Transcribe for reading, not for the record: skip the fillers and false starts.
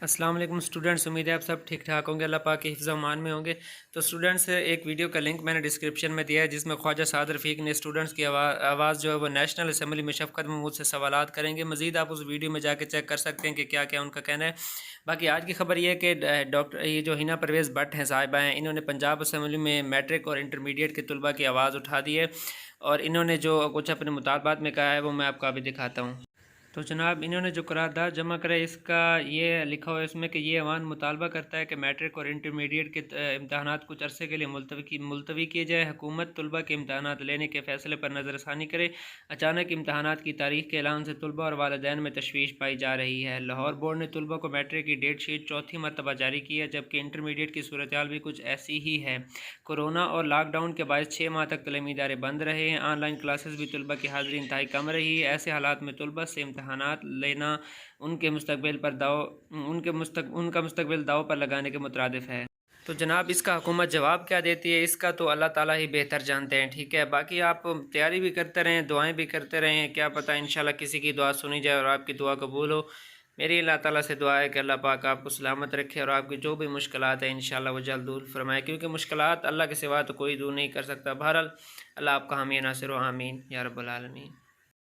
السلام علیکم اسٹوڈنٹس، امید ہے آپ سب ٹھیک ٹھاک ہوں گے، اللہ پاک کے حفظ و امان میں ہوں گے۔ تو اسٹوڈنٹس، ایک ویڈیو کا لنک میں نے ڈسکرپشن میں دیا ہے جس میں خواجہ سعد رفیق نے اسٹوڈنٹس کی آواز جو ہے وہ نیشنل اسمبلی میں شفقت محمود سے سوالات کریں گے۔ مزید آپ اس ویڈیو میں جا کے چیک کر سکتے ہیں کہ کیا کیا ان کا کہنا ہے۔ باقی آج کی خبر یہ ہے کہ ڈاکٹر یہ جو ہنا پرویز بٹ ہیں صاحبہ ہیں، انہوں نے پنجاب اسمبلی میں میٹرک اور انٹرمیڈیٹ کے طلباء کی آواز اٹھا دی ہے، اور انہوں نے جو کچھ اپنے مطالبات میں کہا ہے وہ میں آپ کو ابھی دکھاتا ہوں۔ تو جناب، انہوں نے جو قرارداد جمع کرا ہے، اس کا یہ لکھا ہوا ہے اس میں کہ یہ ایوان مطالبہ کرتا ہے کہ میٹرک اور انٹرمیڈیٹ کے امتحانات کچھ عرصے کے لیے ملتوی کیے جائے۔ حکومت طلباء کے امتحانات لینے کے فیصلے پر نظر ثانی کرے۔ اچانک امتحانات کی تاریخ کے اعلان سے طلباء اور والدین میں تشویش پائی جا رہی ہے۔ لاہور بورڈ نے طلباء کو میٹرک کی ڈیٹ شیٹ چوتھی مرتبہ جاری کی ہے، جبکہ انٹرمیڈیٹ کی صورتحال بھی کچھ ایسی ہی ہے۔ کورونا اور لاک ڈاؤن کے باعث 6 ماہ تک تعلیمی ادارے بند رہے ہیں۔ آن لائن کلاسز بھی طلباء کی حاضری انتہائی کم رہی ہے۔ ایسے حالات میں طلباء سے امتحانات لینا ان کا مستقبل داؤ پر لگانے کے مترادف ہے۔ تو جناب، اس کا حکومت جواب کیا دیتی ہے، اس کا تو اللہ تعالیٰ ہی بہتر جانتے ہیں، ٹھیک ہے۔ باقی آپ تیاری بھی کرتے رہیں، دعائیں بھی کرتے رہیں، کیا پتہ انشاءاللہ کسی کی دعا سنی جائے اور آپ کی دعا قبول ہو۔ میری اللہ تعالیٰ سے دعا ہے کہ اللہ پاک آپ کو سلامت رکھے اور آپ کی جو بھی مشکلات ہیں انشاءاللہ وہ جلد دور فرمائے، کیونکہ مشکلات اللہ کے سوا تو کوئی دور نہیں کر سکتا۔ بہرحال اللہ آپ کا حامی ناصر و آمین یا رب العالمین۔